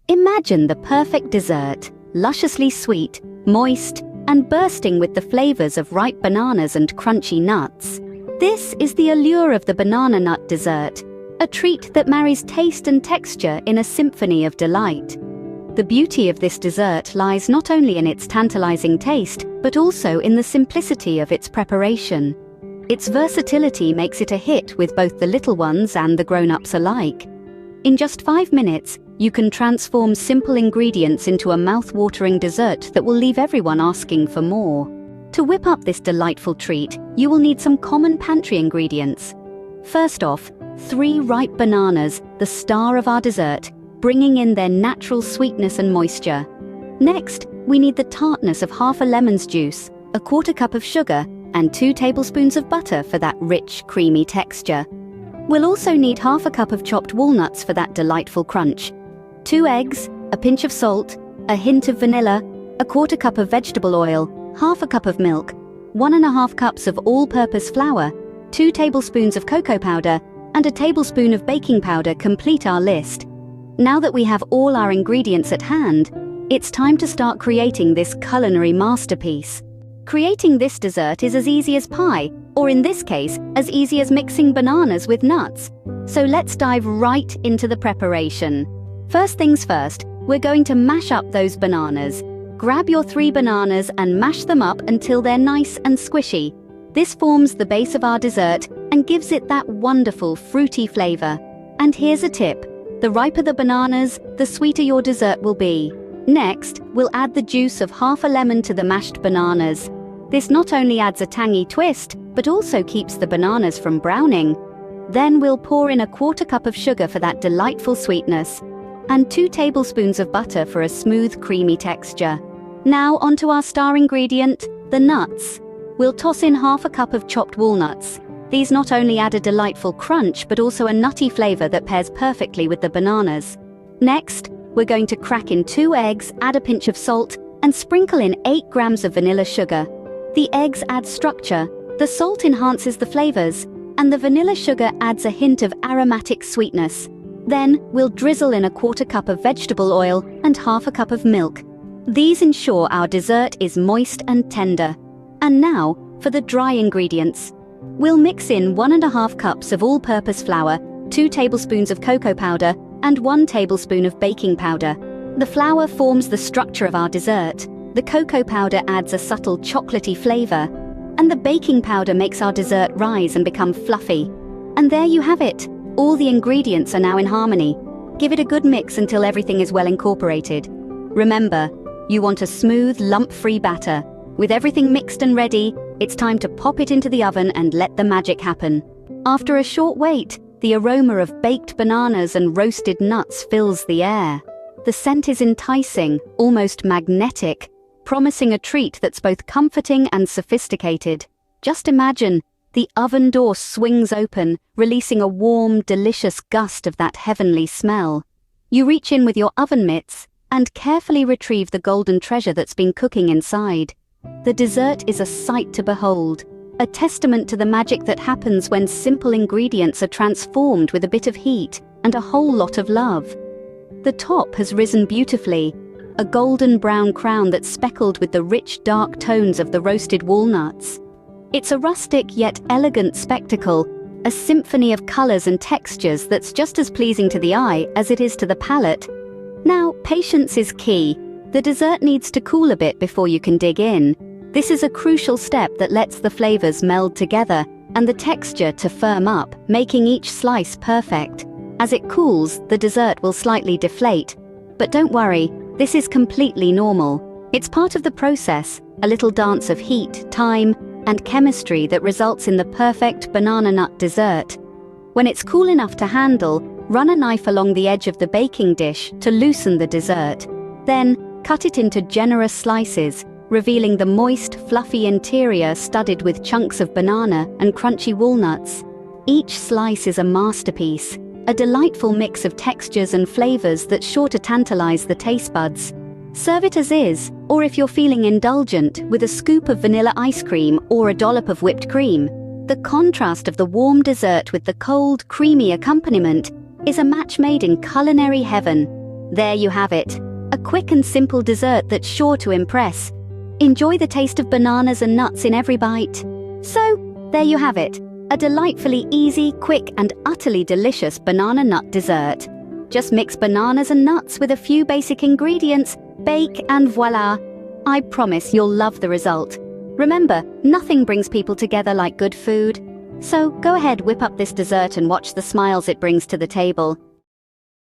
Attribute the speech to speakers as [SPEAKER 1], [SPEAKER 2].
[SPEAKER 1] Imagine the perfect dessert, lusciously sweet, moist, and bursting with the flavors of ripe bananas and crunchy nuts. This is the allure of the banana nut dessert, a treat that marries taste and texture in a symphony of delight. The beauty of this dessert lies not only in its tantalizing taste, but also in the simplicity of its preparation. Its versatility makes it a hit with both the little ones and the grown-ups alike. In just 5 minutes, you can transform simple ingredients into a mouth-watering dessert that will leave everyone asking for more. To whip up this delightful treat, you will need some common pantry ingredients. First off, 3 ripe bananas, the star of our dessert, bringing in their natural sweetness and moisture. Next, we need the tartness of half a lemon's juice, a 1/4 cup of sugar, and 2 tablespoons of butter for that rich, creamy texture. We'll also need half a cup of chopped walnuts for that delightful crunch, 2 eggs, a pinch of salt, a hint of vanilla, a 1/4 cup of vegetable oil, half a cup of milk, 1½ cups of all-purpose flour, 2 tablespoons of cocoa powder, and a tablespoon of baking powder complete our list. Now that we have all our ingredients at hand, it's time to start creating this culinary masterpiece. Creating this dessert is as easy as pie, or in this case, as easy as mixing bananas with nuts. So let's dive right into the preparation. First things first, we're going to mash up those bananas. Grab your 3 bananas and mash them up until they're nice and squishy. This forms the base of our dessert and gives it that wonderful fruity flavor. And here's a tip. The riper the bananas, the sweeter your dessert will be. Next, we'll add the juice of half a lemon to the mashed bananas. This not only adds a tangy twist, but also keeps the bananas from browning. Then we'll pour in a 1/4 cup of sugar for that delightful sweetness, and 2 tablespoons of butter for a smooth, creamy texture. Now onto our star ingredient, the nuts. We'll toss in half a cup of chopped walnuts. These not only add a delightful crunch, but also a nutty flavor that pairs perfectly with the bananas. Next, we're going to crack in 2 eggs, add a pinch of salt, and sprinkle in 8 grams of vanilla sugar. The eggs add structure, the salt enhances the flavors, and the vanilla sugar adds a hint of aromatic sweetness. Then, we'll drizzle in a 1/4 cup of vegetable oil and half a cup of milk. These ensure our dessert is moist and tender. And now, for the dry ingredients. We'll mix in 1½ cups of all-purpose flour, 2 tablespoons of cocoa powder, and 1 tablespoon of baking powder. The flour forms the structure of our dessert. The cocoa powder adds a subtle chocolatey flavor, and the baking powder makes our dessert rise and become fluffy. And there you have it. All the ingredients are now in harmony. Give it a good mix until everything is well incorporated. Remember, you want a smooth, lump-free batter. With everything mixed and ready, it's time to pop it into the oven and let the magic happen. After a short wait, the aroma of baked bananas and roasted nuts fills the air. The scent is enticing, almost magnetic, promising a treat that's both comforting and sophisticated. Just imagine, the oven door swings open, releasing a warm, delicious gust of that heavenly smell. You reach in with your oven mitts and carefully retrieve the golden treasure that's been cooking inside. The dessert is a sight to behold, a testament to the magic that happens when simple ingredients are transformed with a bit of heat and a whole lot of love. The top has risen beautifully, a golden brown crown that's speckled with the rich dark tones of the roasted walnuts. It's a rustic yet elegant spectacle, a symphony of colors and textures that's just as pleasing to the eye as it is to the palate. Now, patience is key. The dessert needs to cool a bit before you can dig in. This is a crucial step that lets the flavors meld together and the texture to firm up, making each slice perfect. As it cools, the dessert will slightly deflate. But don't worry, this is completely normal. It's part of the process, a little dance of heat, time, and chemistry that results in the perfect banana nut dessert. When it's cool enough to handle, run a knife along the edge of the baking dish to loosen the dessert. Then, cut it into generous slices, revealing the moist, fluffy interior studded with chunks of banana and crunchy walnuts. Each slice is a masterpiece, a delightful mix of textures and flavors that's sure to tantalize the taste buds. Serve it as is, or if you're feeling indulgent, with a scoop of vanilla ice cream or a dollop of whipped cream. The contrast of the warm dessert with the cold, creamy accompaniment is a match made in culinary heaven. There you have it, a quick and simple dessert that's sure to impress. Enjoy the taste of bananas and nuts in every bite. So, there you have it, a delightfully easy, quick and utterly delicious banana nut dessert. Just mix bananas and nuts with a few basic ingredients, bake and voila! I promise you'll love the result. Remember, nothing brings people together like good food. So go ahead, whip up this dessert and watch the smiles it brings to the table.